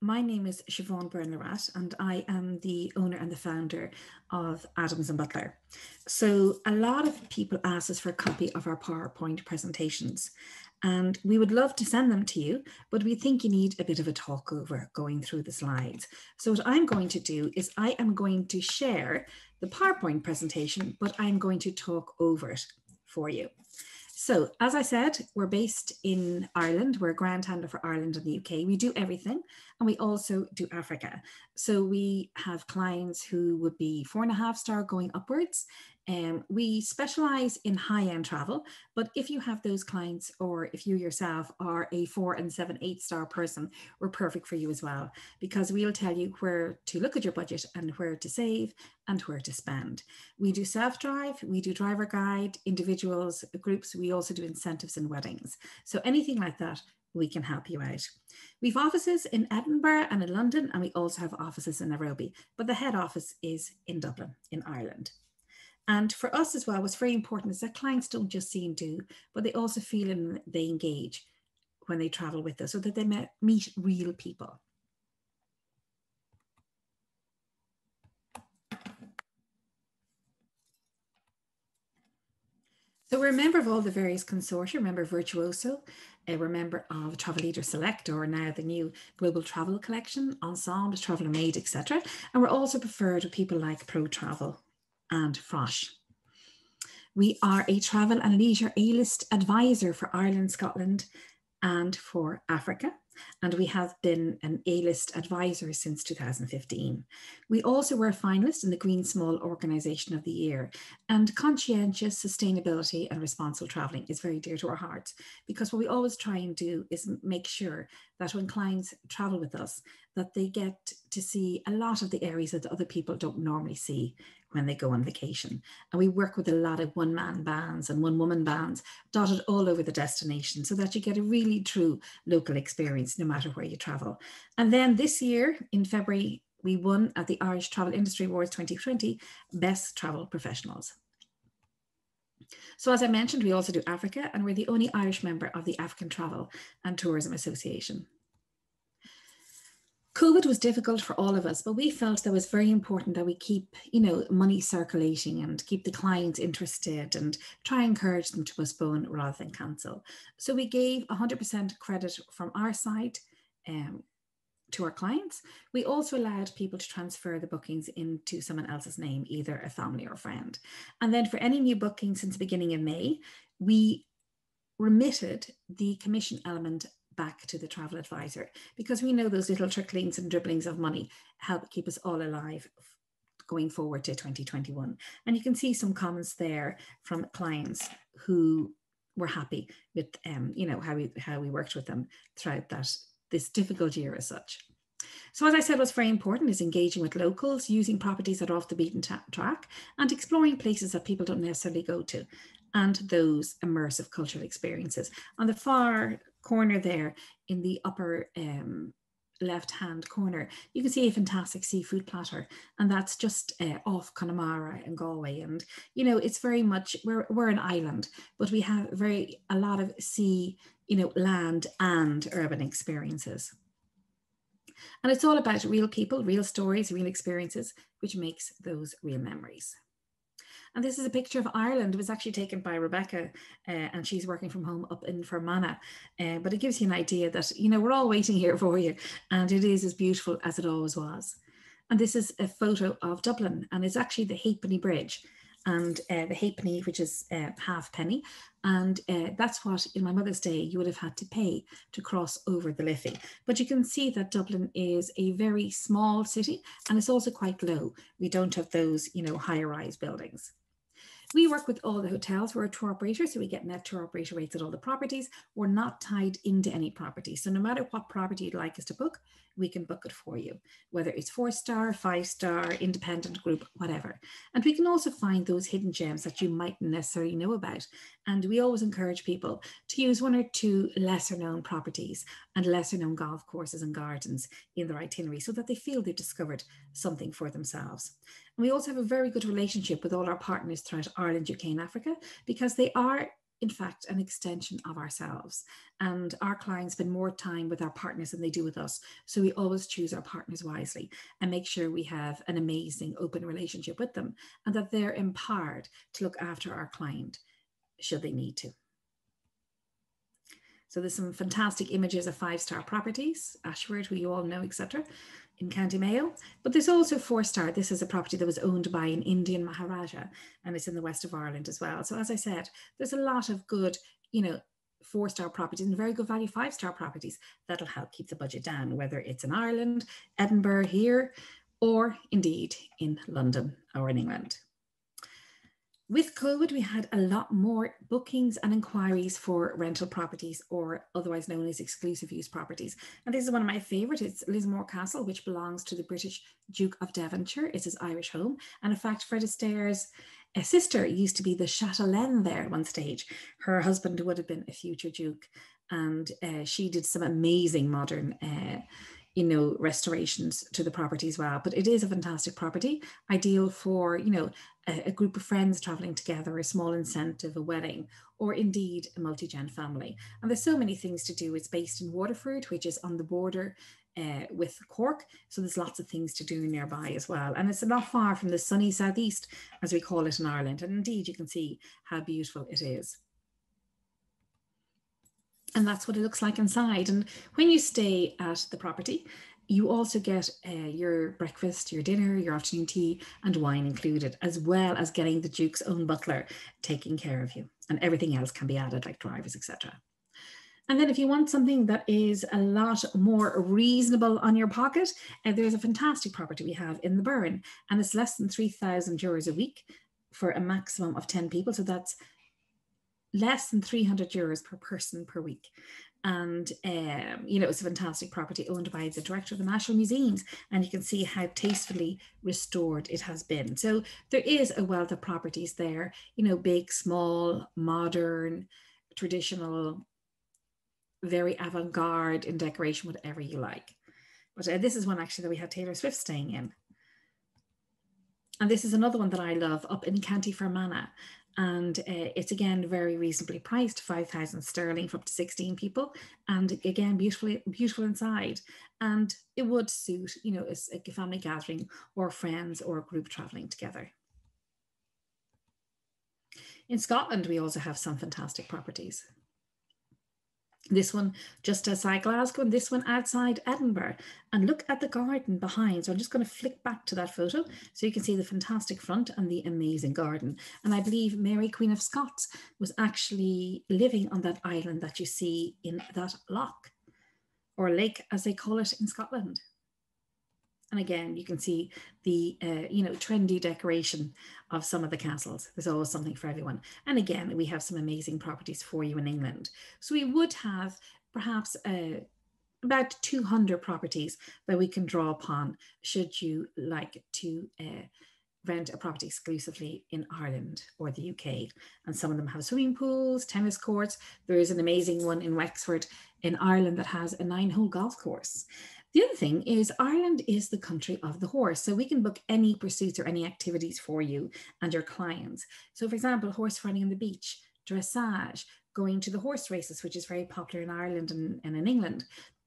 My name is Siobhan Byrne Learat, and I am the owner and the founder of Adams Butler. So a lot of people ask us for a copy of our PowerPoint presentations, and we would love to send them to you, but we think you need a bit of a talk over going through the slides. So what I'm going to do is I am going to share the PowerPoint presentation, but I'm going to talk over it for you. So as I said, we're based in Ireland. We're a ground handler for Ireland and the UK. We do everything, and we also do Africa. So we have clients who would be 4.5-star going upwards. We specialize in high-end travel, but if you have those clients, or if you yourself are a 4 and 7, 8-star person, we're perfect for you as well, because we'll tell you where to look at your budget and where to save and where to spend. We do self-drive, we do driver guide, individuals, groups. We also do incentives and weddings. So anything like that, we can help you out. We've offices in Edinburgh and in London, and we also have offices in Nairobi, but the head office is in Dublin, in Ireland. And for us as well, what's very important is that clients don't just see and do, but they also feel and they engage when they travel with us, so that they meet real people. So we're a member of all the various consortia. We're a member of Virtuoso, we're a member of Travel Leader Select, or now the new Global Travel Collection, Ensemble, Traveller Made, etc. And we're also preferred with people like Pro Travel and Frosh. We are a travel and leisure A-list advisor for Ireland, Scotland, and for Africa. And we have been an A-list advisor since 2015. We also were a finalist in the Green Small Organisation of the Year. And conscientious sustainability and responsible travelling is very dear to our hearts, because what we always try and do is make sure that when clients travel with us, that they get to see a lot of the areas that other people don't normally see when they go on vacation. And we work with a lot of one-man bands and one-woman bands dotted all over the destination, so that you get a really true local experience no matter where you travel. And then this year in February, we won at the Irish Travel Industry Awards 2020 Best Travel Professionals. So as I mentioned, we also do Africa, and we're the only Irish member of the African Travel and Tourism Association. COVID was difficult for all of us, but we felt that it was very important that we keep, money circulating and keep the clients interested and try and encourage them to postpone rather than cancel. So we gave 100% credit from our side to our clients. We also allowed people to transfer the bookings into someone else's name, either a family or friend. And then for any new bookings since the beginning of May, we remitted the commission element back to the travel advisor, because we know those little tricklings and dribblings of money help keep us all alive going forward to 2021. And you can see some comments there from clients who were happy with how we worked with them throughout this difficult year as such. So as I said, what's very important is engaging with locals, using properties that are off the beaten track, and exploring places that people don't necessarily go to, and those immersive cultural experiences. On the far corner there, in the upper left-hand corner, you can see a fantastic seafood platter, and that's just off Connemara in Galway. And it's very much, we're an island, but we have a lot of sea, land and urban experiences. And it's all about real people, real stories, real experiences, which makes those real memories. And this is a picture of Ireland. It was actually taken by Rebecca, and she's working from home up in Fermanagh. But it gives you an idea that, we're all waiting here for you, and it is as beautiful as it always was. And this is a photo of Dublin, and it's actually the Halfpenny Bridge, and the halfpenny, which is half penny. And that's what, in my mother's day, you would have had to pay to cross over the Liffey. But you can see that Dublin is a very small city, and it's also quite low. We don't have those, high-rise buildings. We work with all the hotels. We're a tour operator, so we get net tour operator rates at all the properties. We're not tied into any property. So no matter what property you'd like us to book, we can book it for you, whether it's 4-star, 5-star, independent group, whatever. And we can also find those hidden gems that you mightn't necessarily know about. And we always encourage people to use 1 or 2 lesser known properties and lesser known golf courses and gardens in their itinerary, so that they feel they've discovered something for themselves. And we also have a very good relationship with all our partners throughout Ireland, UK and Africa, because they are in fact, an extension of ourselves. And our clients spend more time with our partners than they do with us. So we always choose our partners wisely and make sure we have an amazing open relationship with them and that they're empowered to look after our client should they need to. So there's some fantastic images of 5-star properties, Ashford, who you all know, etc., in County Mayo. But there's also 4-star. This is a property that was owned by an Indian Maharaja, and it's in the west of Ireland as well. So as I said, there's a lot of good, 4-star properties and very good value 5-star properties that'll help keep the budget down, whether it's in Ireland, Edinburgh here, or indeed in London or in England. With COVID, we had a lot more bookings and inquiries for rental properties, or otherwise known as exclusive use properties. And this is one of my favourites. It's Lismore Castle, which belongs to the British Duke of Devonshire. It's his Irish home. And in fact, Fred Astaire's sister used to be the chatelaine there at one stage. Her husband would have been a future Duke. And she did some amazing modern restorations to the property as well. But it is a fantastic property, ideal for, a group of friends traveling together, a small incentive, a wedding, or indeed a multi-gen family. And there's so many things to do. It's based in Waterford, which is on the border with Cork. So there's lots of things to do nearby as well. And it's not far from the sunny southeast, as we call it in Ireland. And indeed, you can see how beautiful it is. And that's what it looks like inside. And when you stay at the property, you also get your breakfast, your dinner, your afternoon tea and wine included, as well as getting the Duke's own butler taking care of you. And everything else can be added, like drivers, etc. And then if you want something that is a lot more reasonable on your pocket, there's a fantastic property we have in the Burren, and it's less than €3,000 a week for a maximum of 10 people. So that's less than €300 per person per week. And, it's a fantastic property owned by the director of the National Museums. And you can see how tastefully restored it has been. So there is a wealth of properties there, big, small, modern, traditional, very avant-garde in decoration, whatever you like. But this is one actually that we had Taylor Swift staying in. And this is another one that I love up in County Fermanagh. And it's again very reasonably priced, 5,000 sterling for up to 16 people. And again, beautiful inside. And it would suit, a family gathering or friends or a group traveling together. In Scotland, we also have some fantastic properties. This one just outside Glasgow and this one outside Edinburgh. And look at the garden behind. So I'm just going to flick back to that photo so you can see the fantastic front and the amazing garden. And I believe Mary, Queen of Scots, was actually living on that island that you see in that loch, or lake as they call it in Scotland. And again, you can see the, trendy decoration of some of the castles. There's always something for everyone. And again, we have some amazing properties for you in England. So we would have perhaps about 200 properties that we can draw upon should you like to rent a property exclusively in Ireland or the UK. And some of them have swimming pools, tennis courts. There is an amazing one in Wexford in Ireland that has a 9-hole golf course. The other thing is Ireland is the country of the horse. So we can book any pursuits or any activities for you and your clients. So for example, horse riding on the beach, dressage, going to the horse races, which is very popular in Ireland and in England.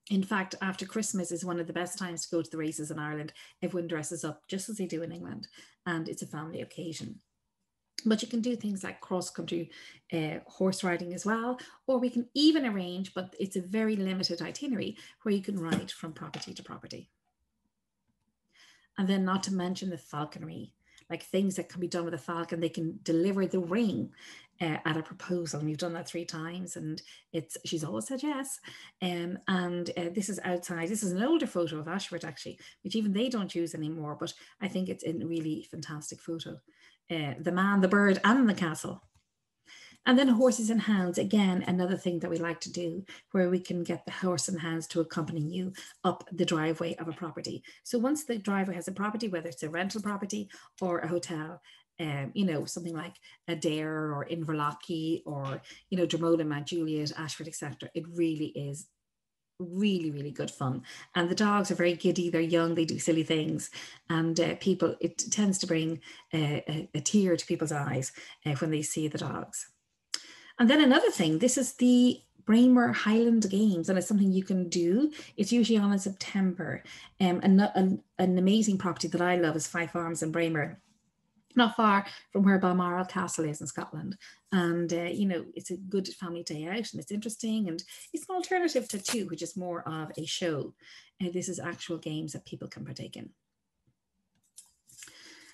In fact, after Christmas is one of the best times to go to the races in Ireland. Everyone dresses up just as they do in England, and it's a family occasion. But you can do things like cross-country horse riding as well, or we can even arrange, but it's a very limited itinerary, where you can ride from property to property. And then not to mention the falconry, like things that can be done with a falcon. They can deliver the ring at a proposal. And we've done that 3 times and she's always said yes. And this is outside. This is an older photo of Ashford actually, which even they don't use anymore, but I think it's a really fantastic photo. The man, the bird, and the castle. And then horses and hounds, again, another thing that we like to do, where we can get the horse and hounds to accompany you up the driveway of a property. So once the driver has a property, whether it's a rental property or a hotel, something like Adair or Inverlochy or, Dromoda, Mount Juliet, Ashford, etc. It really is really good fun. And the dogs are very giddy, they're young, they do silly things, and it tends to bring a tear to people's eyes when they see the dogs. And then another thing, this is the Bremer Highland Games, and it's something you can do. It's usually on in September. An amazing property that I love is Five Farms in Bremer, not far from where Balmoral Castle is in Scotland. And, you know, it's a good family day out, and it's interesting, and it's an alternative to two, which is more of a show. This is actual games that people can partake in.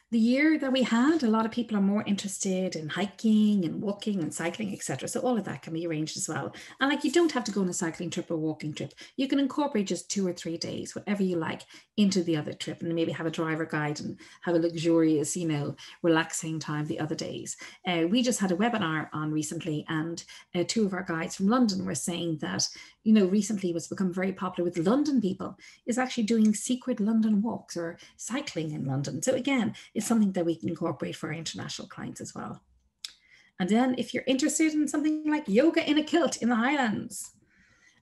The year that we had, a lot of people are more interested in hiking and walking and cycling, etc. So all of that can be arranged as well. And like, you don't have to go on a cycling trip or walking trip. You can incorporate just 2 or 3 days, whatever you like, into the other trip, and maybe have a driver guide and have a luxurious, you know, relaxing time the other days. We just had a webinar on recently, and 2 of our guides from London were saying that, you know, recently what's become very popular with London people is actually doing secret London walks or cycling in London. So again, it's something that we can incorporate for our international clients as well. And then if you're interested in something like yoga in a kilt in the Highlands,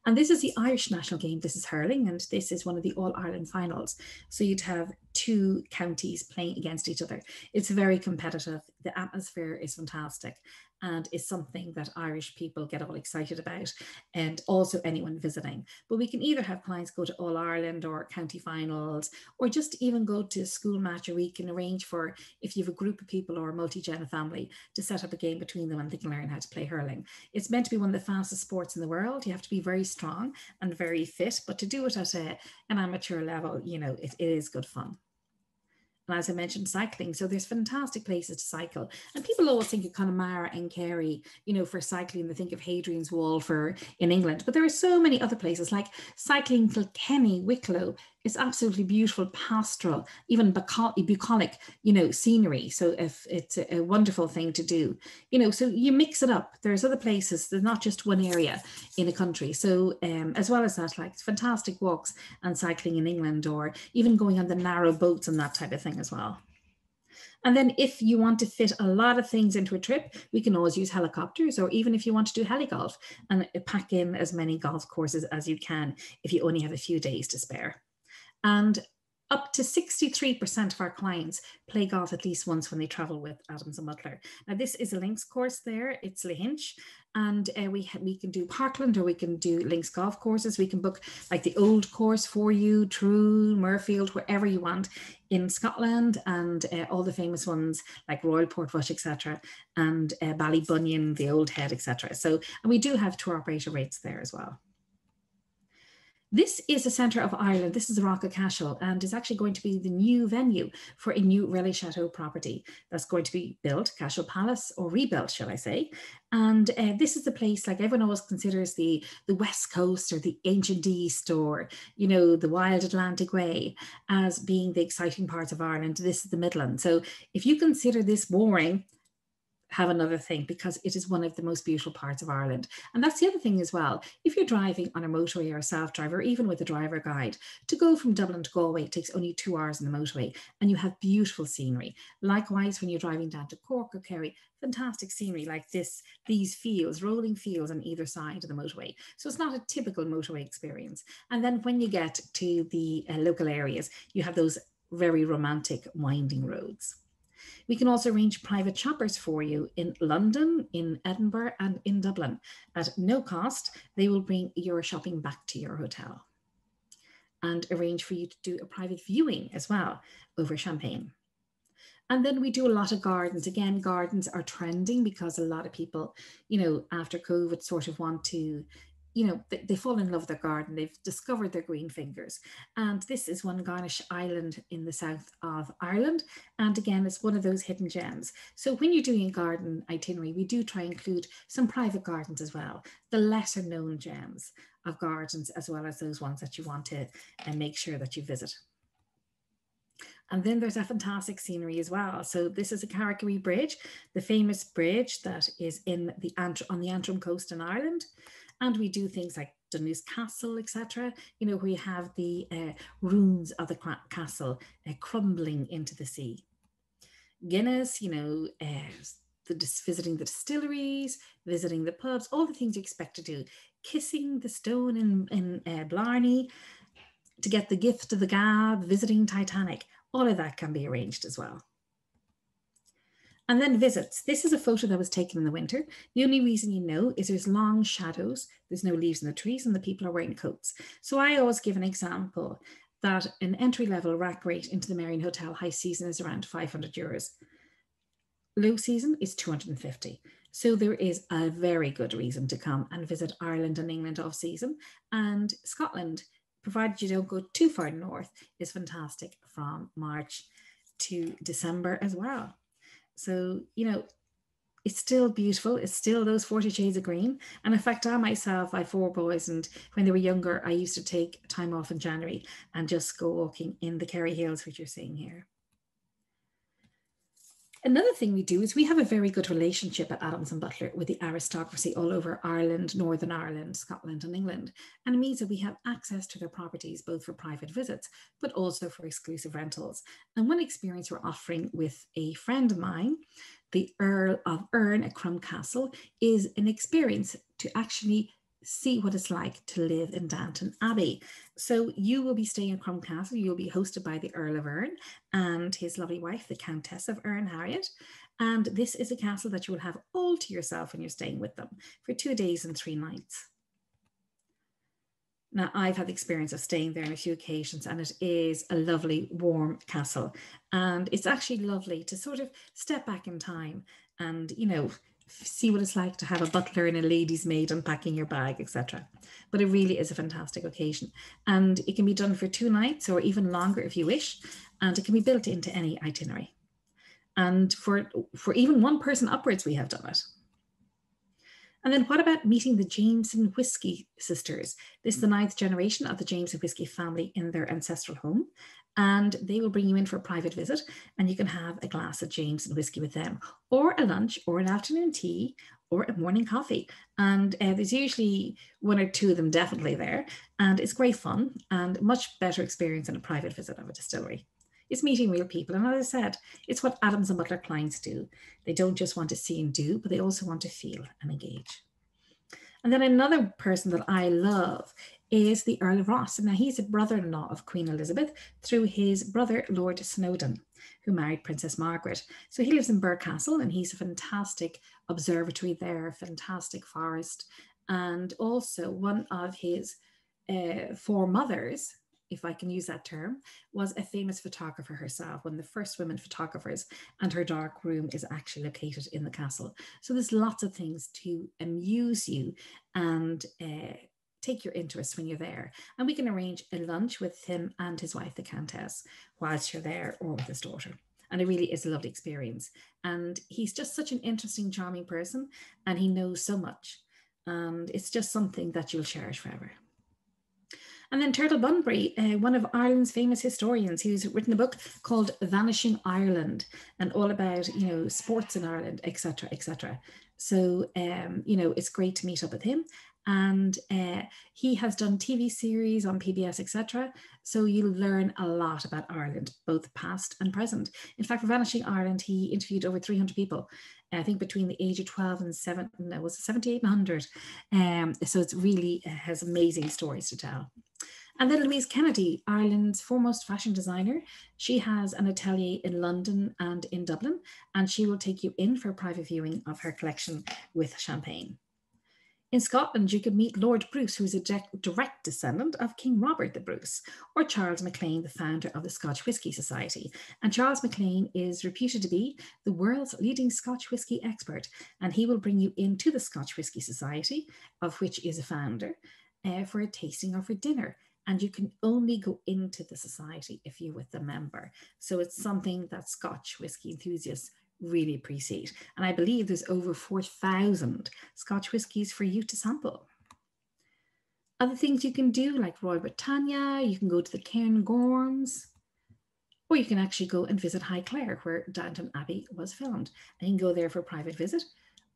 and this is the Irish national game, this is hurling, and this is one of the All-Ireland finals. So you'd have 2 counties playing against each other. It's very competitive. The atmosphere is fantastic, and is something that Irish people get all excited about, and also anyone visiting. But we can either have clients go to All Ireland or county finals, or just even go to a school match, or we can arrange for, if you have a group of people or a multi-gen family, to set up a game between them and they can learn how to play hurling. It's meant to be one of the fastest sports in the world. You have to be very strong and very fit, but to do it at an amateur level, you know, it is good fun. And as I mentioned, cycling. So there's fantastic places to cycle. And people always think of Connemara and Kerry, you know, for cycling. They think of Hadrian's Wall in England. But there are so many other places, like cycling Kilkenny, Wicklow. It's absolutely beautiful, pastoral, even bucolic, you know, scenery. So if it's a wonderful thing to do, you know, so you mix it up. There's other places. There's not just one area in a country. So as well as that, like fantastic walks and cycling in England, or even going on the narrow boats and that type of thing as well. And then if you want to fit a lot of things into a trip, we can always use helicopters, or even if you want to do heli-golf, and pack in as many golf courses as you can if you only have a few days to spare. And up to 63% of our clients play golf at least once when they travel with Adams Butler. Now, this is a links course there. It's Lahinch. And we can do Parkland, or we can do links golf courses. We can book like the old course for you, True, Murfield, wherever you want in Scotland, and all the famous ones like Royal Portrush, etc., and Ballybunion, the Old Head, etc. So, and we do have tour operator rates there as well. This is the centre of Ireland. This is the Rock of Cashel, and is actually going to be the new venue for a new Relay Chateau property that's going to be built, Cashel Palace, or rebuilt, shall I say. And this is the place, like everyone always considers the West Coast or the ancient East, or, you know, the wild Atlantic Way as being the exciting parts of Ireland. This is the Midlands. So if you consider this boring, have another thing, because it is one of the most beautiful parts of Ireland. And that's the other thing as well. If you're driving on a motorway or a self-drive, or even with a driver guide, to go from Dublin to Galway, it takes only 2 hours on the motorway, and you have beautiful scenery. Likewise, when you're driving down to Cork or Kerry, fantastic scenery like these fields, rolling fields on either side of the motorway. So it's not a typical motorway experience. And then when you get to the local areas, you have those very romantic winding roads. We can also arrange private shoppers for you in London, in Edinburgh, and in Dublin. At no cost, they will bring your shopping back to your hotel, and arrange for you to do a private viewing as well over champagne. And then we do a lot of gardens. Again, gardens are trending because a lot of people, you know, after COVID sort of want to, you know, they fall in love with their garden. They've discovered their green fingers. And this is one Garnish Island in the south of Ireland. And again, it's one of those hidden gems. So when you're doing a garden itinerary, we do try and include some private gardens as well, the lesser known gems of gardens, as well as those ones that you want to make sure that you visit. And then there's a fantastic scenery as well. So this is a Carrickaway Bridge, the famous bridge that is on the Antrim coast in Ireland. And we do things like Dunluce Castle, etc., you know, where you have the ruins of the castle crumbling into the sea. Guinness, you know, visiting the distilleries, visiting the pubs, all the things you expect to do. Kissing the stone in Blarney, to get the gift of the gab, visiting Titanic. All of that can be arranged as well. And then visits. This is a photo that was taken in the winter. The only reason you know is there's long shadows, there's no leaves in the trees, and the people are wearing coats. So I always give an example that an entry-level rack rate into the Marion Hotel high season is around €500. Low season is 250. So there is a very good reason to come and visit Ireland and England off season. And Scotland, provided you don't go too far north, is fantastic from March to December as well. So, you know, it's still beautiful. It's still those 40 shades of green. And in fact, I myself, I have 4 boys, and when they were younger, I used to take time off in January and just go walking in the Kerry Hills, which you're seeing here. Another thing we do is we have a very good relationship at Adams Butler with the aristocracy all over Ireland, Northern Ireland, Scotland and England. And it means that we have access to their properties, both for private visits, but also for exclusive rentals. And one experience we're offering with a friend of mine, the Earl of Erne at Crum Castle, is an experience to actually see what it's like to live in Downton Abbey. So you will be staying in Crum Castle. You'll be hosted by the Earl of Erne and his lovely wife, the Countess of Erne, Harriet. And this is a castle that you will have all to yourself when you're staying with them for 2 days and 3 nights. Now, I've had the experience of staying there on a few occasions, and it is a lovely, warm castle. And it's actually lovely to sort of step back in time and, you know, see what it's like to have a butler and a lady's maid unpacking your bag, etc. But it really is a fantastic occasion, and it can be done for 2 nights or even longer if you wish, and it can be built into any itinerary. And for even 1 person upwards, we have done it. And then what about meeting the Jameson whiskey sisters? This is the 9th generation of the Jameson whiskey family in their ancestral home. And they will bring you in for a private visit, and you can have a glass of Jameson whiskey with them, or a lunch, or an afternoon tea, or a morning coffee. And there's usually 1 or 2 of them definitely there. And it's great fun and much better experience than a private visit of a distillery. It's meeting real people. And as I said, it's what Adams and Butler clients do. They don't just want to see and do, but they also want to feel and engage. And then another person that I love is the Earl of Ross. Now, he's a brother-in-law of Queen Elizabeth through his brother, Lord Snowdon, who married Princess Margaret. So he lives in Birr Castle, and he's a fantastic observatory there, fantastic forest. And also one of his foremothers, if I can use that term, was a famous photographer herself, one of the first women photographers, and her dark room is actually located in the castle. So there's lots of things to amuse you and take your interest when you're there. And we can arrange a lunch with him and his wife, the Countess, whilst you're there, or with his daughter. And it really is a lovely experience. And he's just such an interesting, charming person, and he knows so much. And it's just something that you'll cherish forever. And then Turtle Bunbury, one of Ireland's famous historians, who's written a book called Vanishing Ireland, and all about, you know, sports in Ireland, etc., etc. So, you know, it's great to meet up with him. And he has done TV series on PBS, etc. So you'll learn a lot about Ireland, both past and present. In fact, for Vanishing Ireland, he interviewed over 300 people, I think between the age of 12 and 78 and 100. So it's really has amazing stories to tell. And then Louise Kennedy, Ireland's foremost fashion designer. She has an atelier in London and in Dublin, and she will take you in for a private viewing of her collection with champagne. In Scotland, you could meet Lord Bruce, who is a direct descendant of King Robert the Bruce, or Charles MacLean, the founder of the Scotch Whisky Society. And Charles MacLean is reputed to be the world's leading Scotch whisky expert, and he will bring you into the Scotch Whisky Society, of which is a founder, for a tasting or for dinner. And you can only go into the society if you're with a member. So it's something that Scotch whisky enthusiasts really appreciate. And I believe there's over 4,000 Scotch whiskies for you to sample. Other things you can do, like Royal Britannia, you can go to the Cairngorms, or you can actually go and visit Highclere, where Downton Abbey was filmed. And you can go there for a private visit,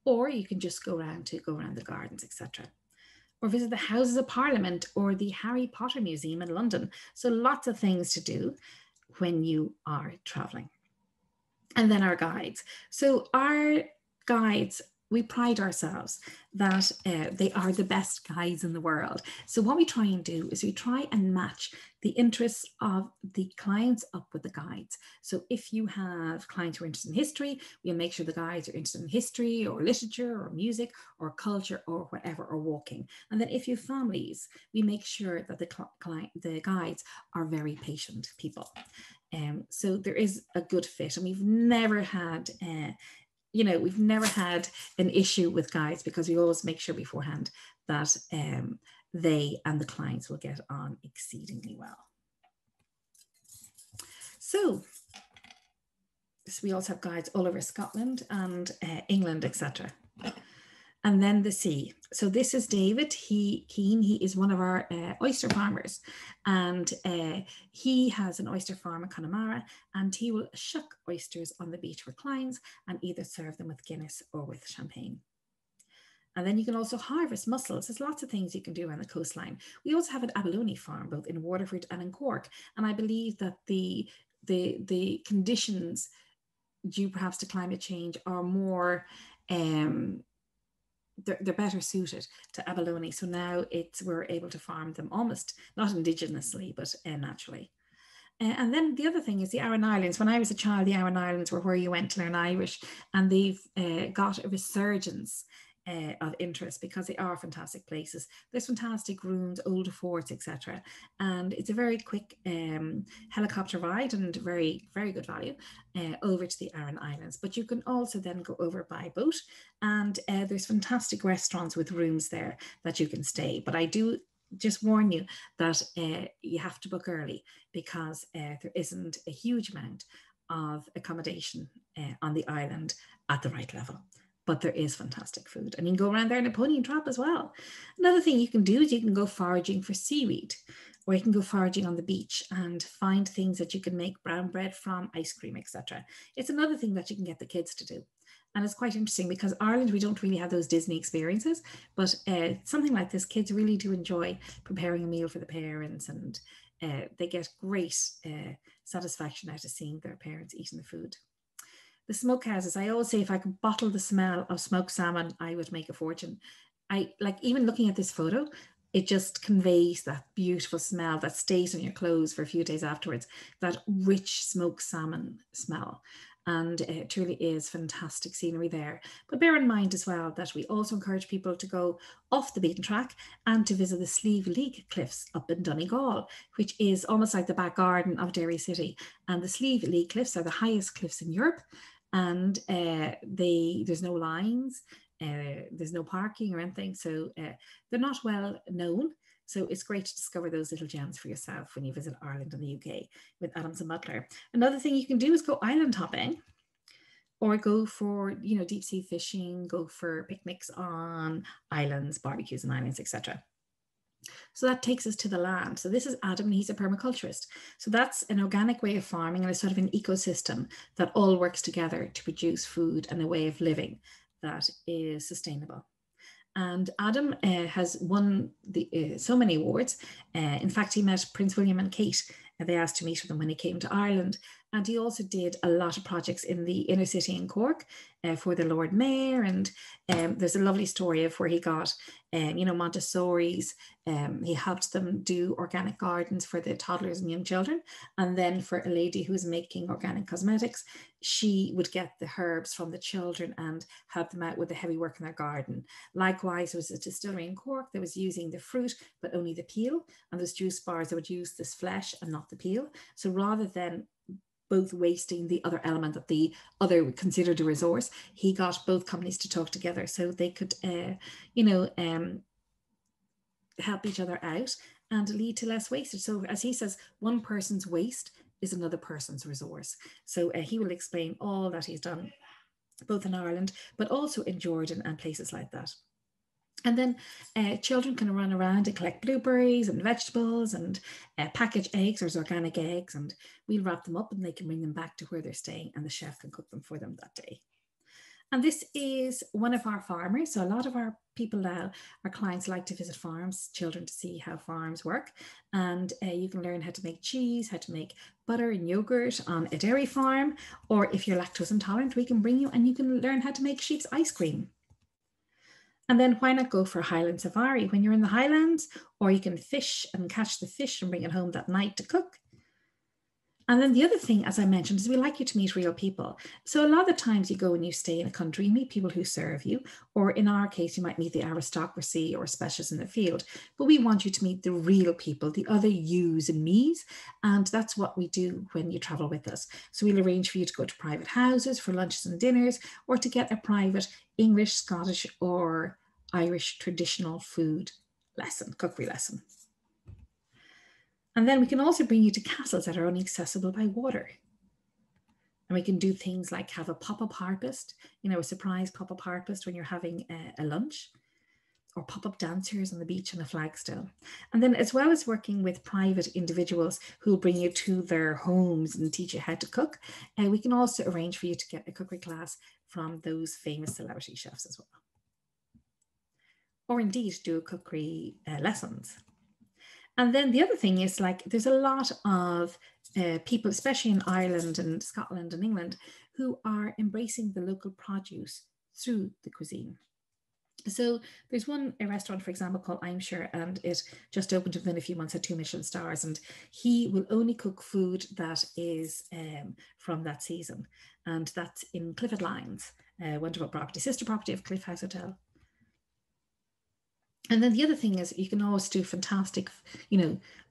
or you can just go around the gardens, etc. Or visit the Houses of Parliament or the Harry Potter Museum in London. So lots of things to do when you are traveling. And then our guides. So our guides we pride ourselves that they are the best guides in the world. So what we try and do is we try and match the interests of the clients up with the guides. So if you have clients who are interested in history, we'll make sure the guides are interested in history or literature or music or culture or whatever, or walking. And then if you have families, we make sure that the guides are very patient people. So there is a good fit, and we've never had we've never had an issue with guides, because we always make sure beforehand that they and the clients will get on exceedingly well. So we also have guides all over Scotland and England, etc. And then the sea. So this is David Keane. He is one of our oyster farmers, and he has an oyster farm in Connemara, and he will shuck oysters on the beach for clients and either serve them with Guinness or with champagne. And then you can also harvest mussels. There's lots of things you can do around the coastline. We also have an Abalone farm, both in Waterford and in Cork. And I believe that the conditions due perhaps to climate change are more they're better suited to abalone. So now we're able to farm them almost not indigenously, but naturally. And then the other thing is the Aran Islands. When I was a child, the Aran Islands were where you went to learn Irish, and they've got a resurgence of interest because they are fantastic places. There's fantastic rooms, old forts, etc. And it's a very quick helicopter ride and very, very good value over to the Aran Islands. But you can also then go over by boat, and there's fantastic restaurants with rooms there that you can stay. But I do just warn you that you have to book early, because there isn't a huge amount of accommodation on the island at the right level. But there is fantastic food, and you can go around there in a pony and trap as well. Another thing you can do is you can go foraging for seaweed, or you can go foraging on the beach and find things that you can make brown bread from, ice cream, etc. It's another thing that you can get the kids to do. And it's quite interesting because Ireland, we don't really have those Disney experiences, but something like this, kids really do enjoy preparing a meal for the parents, and they get great satisfaction out of seeing their parents eating the food. The smokehouses, I always say if I could bottle the smell of smoked salmon, I would make a fortune. I like, even looking at this photo, it just conveys that beautiful smell that stays on your clothes for a few days afterwards, that rich smoked salmon smell. And it truly is fantastic scenery there. But bear in mind as well that we also encourage people to go off the beaten track and to visit the Slieve League Cliffs up in Donegal, which is almost like the back garden of Derry City. And the Slieve League Cliffs are the highest cliffs in Europe. And there's no lines, there's no parking or anything. So they're not well known. So it's great to discover those little gems for yourself when you visit Ireland and the UK with Adams and Butler. Another thing you can do is go island hopping, or go for, deep sea fishing, go for picnics on islands, barbecues on islands, etc. So that takes us to the land. So this is Adam, and he's a permaculturist. So that's an organic way of farming, and it's sort of an ecosystem that all works together to produce food and a way of living that is sustainable. And Adam has won so many awards. In fact, he met Prince William and Kate, and they asked to meet with him when he came to Ireland. And he also did a lot of projects in the inner city in Cork for the Lord Mayor. And there's a lovely story of where he got, Montessori's. He helped them do organic gardens for the toddlers and young children. And then for a lady who was making organic cosmetics, she would get the herbs from the children and help them out with the heavy work in their garden. Likewise, there was a distillery in Cork that was using the fruit, but only the peel. And those juice bars that would use this flesh and not the peel. So rather than both wasting the other element that the other considered a resource, he got both companies to talk together so they could, help each other out and lead to less wastage. So as he says, one person's waste is another person's resource. So he will explain all that he's done, both in Ireland, but also in Jordan and places like that. And then children can run around and collect blueberries and vegetables and package eggs. There's organic eggs, and we'll wrap them up and they can bring them back to where they're staying, and the chef can cook them for them that day. And this is one of our farmers. So a lot of our people now, our clients, like to visit farms, children, to see how farms work. And you can learn how to make cheese, how to make butter and yogurt on a dairy farm. Or if you're lactose intolerant, we can bring you and you can learn how to make sheep's ice cream. And then why not go for a Highland safari when you're in the Highlands, or you can fish and catch the fish and bring it home that night to cook. And then the other thing, as I mentioned, is we like you to meet real people. So a lot of the times you go and you stay in a country, you meet people who serve you, or in our case, you might meet the aristocracy or specialists in the field. But we want you to meet the real people, the other yous and me's. And that's what we do when you travel with us. So we'll arrange for you to go to private houses for lunches and dinners, or to get a private English, Scottish, or Irish traditional food lesson, cookery lesson. And then we can also bring you to castles that are only accessible by water. And we can do things like have a pop-up harvest, a surprise pop-up harvest when you're having a lunch, or pop-up dancers on the beach on a flagstone. And then as well as working with private individuals who will bring you to their homes and teach you how to cook, we can also arrange for you to get a cookery class from those famous celebrity chefs as well. Or indeed do cookery lessons. And then the other thing is, like, there's a lot of people, especially in Ireland and Scotland and England, who are embracing the local produce through the cuisine. So there's a restaurant, for example, called I'm Sure, and it just opened within a few months, had 2 Michelin stars, and he will only cook food that is from that season. And that's in Clifford Lines, wonderful property, sister property of Cliff House Hotel. And then the other thing is you can always do fantastic,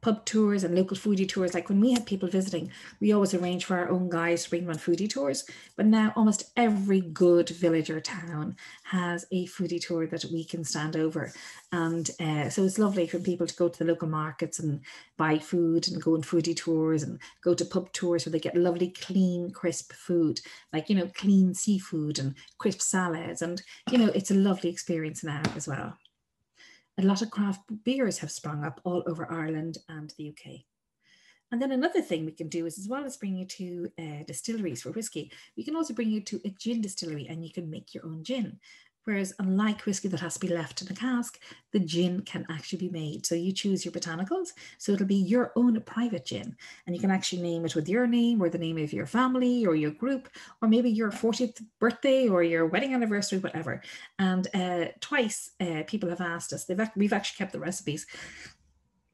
pub tours and local foodie tours. Like when we had people visiting, we always arrange for our own guys to bring them on foodie tours. But now almost every good village or town has a foodie tour that we can stand over. And so it's lovely for people to go to the local markets and buy food and go on foodie tours and go to pub tours where they get lovely, clean, crisp food, like, clean seafood and crisp salads. And, it's a lovely experience now as well. A lot of craft beers have sprung up all over Ireland and the UK. And then another thing we can do is, as well as bring you to distilleries for whiskey, we can also bring you to a gin distillery and you can make your own gin. Whereas unlike whiskey that has to be left in a cask, the gin can actually be made. So you choose your botanicals. So it'll be your own private gin. And you can actually name it with your name or the name of your family or your group, or maybe your 40th birthday or your wedding anniversary, whatever. And twice people have asked us, we've actually kept the recipes.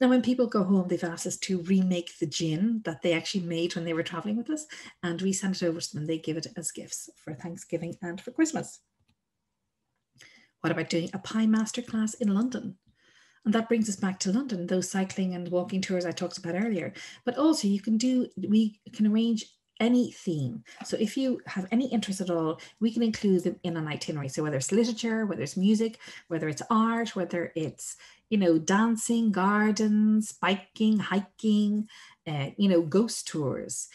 Now, when people go home, they've asked us to remake the gin that they actually made when they were traveling with us. And we send it over to them. They give it as gifts for Thanksgiving and for Christmas. What about doing a pie masterclass in London? And that brings us back to London, those cycling and walking tours I talked about earlier. But also we can arrange any theme. So if you have any interest at all, we can include them in an itinerary. So whether it's literature, whether it's music, whether it's art, whether it's, dancing, gardens, biking, hiking, ghost tours,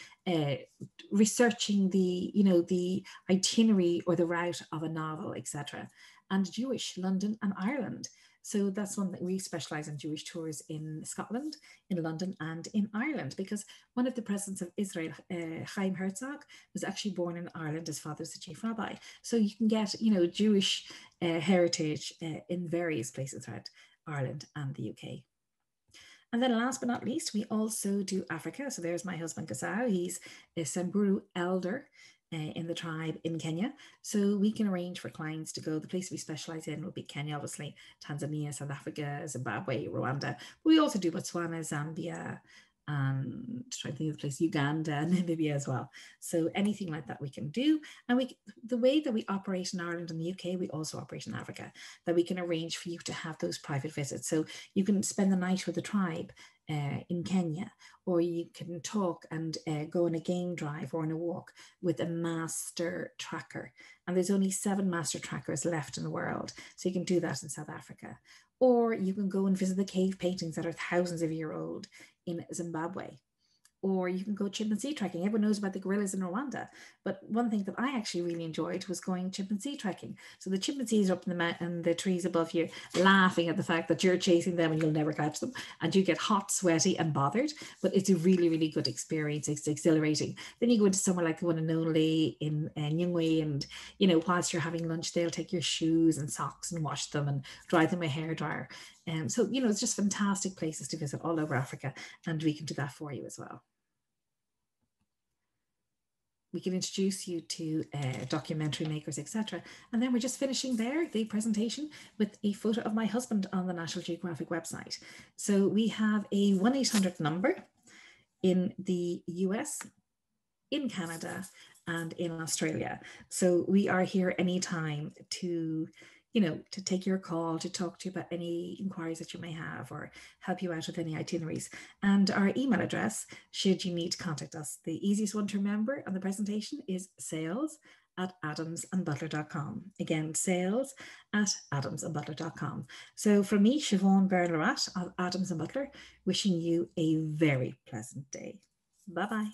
researching the itinerary or the route of a novel, etc. And Jewish, London and Ireland. So that's one that we specialize in Jewish tours in Scotland, in London and in Ireland, because one of the presidents of Israel, Chaim Herzog, was actually born in Ireland. His father's the chief rabbi. So you can get, Jewish heritage in various places throughout Ireland and the UK. And then last but not least, we also do Africa. So there's my husband, Gasau. He's a Samburu elder in the tribe in Kenya. So we can arrange for clients to go. The place we specialize in will be Kenya, obviously, Tanzania, South Africa, Zimbabwe, Rwanda. But we also do Botswana, Zambia, and trying to think of the place, Uganda, and Namibia as well. So anything like that we can do. And the way that we operate in Ireland and the UK, we also operate in Africa, that we can arrange for you to have those private visits. So you can spend the night with the tribe in Kenya, or you can talk and go on a game drive or on a walk with a master tracker. And there's only 7 master trackers left in the world. So you can do that in South Africa. Or you can go and visit the cave paintings that are thousands of years old in Zimbabwe. Or you can go chimpanzee trekking. Everyone knows about the gorillas in Rwanda. But one thing that I actually really enjoyed was going chimpanzee trekking. So the chimpanzees are up in the mountain, the trees above you, laughing at the fact that you're chasing them and you'll never catch them. And you get hot, sweaty and bothered. But it's a really, really good experience. It's exhilarating. Then you go into somewhere like the one in Only in Nyungwe, and, whilst you're having lunch, they'll take your shoes and socks and wash them and dry them with a hairdryer. So, it's just fantastic places to visit all over Africa. And we can do that for you as well. we can introduce you to documentary makers, etc. And then we're just finishing there, the presentation, with a photo of my husband on the National Geographic website. So we have a 1-800 number in the US, in Canada, and in Australia. So we are here anytime to, to take your call, to talk to you about any inquiries that you may have or help you out with any itineraries. And our email address, should you need to contact us, the easiest one to remember on the presentation is sales@adamsandbutler.com. Again, sales@adamsandbutler.com. So from me, Siobhan Byrne Learat of Adams and Butler, wishing you a very pleasant day. Bye-bye.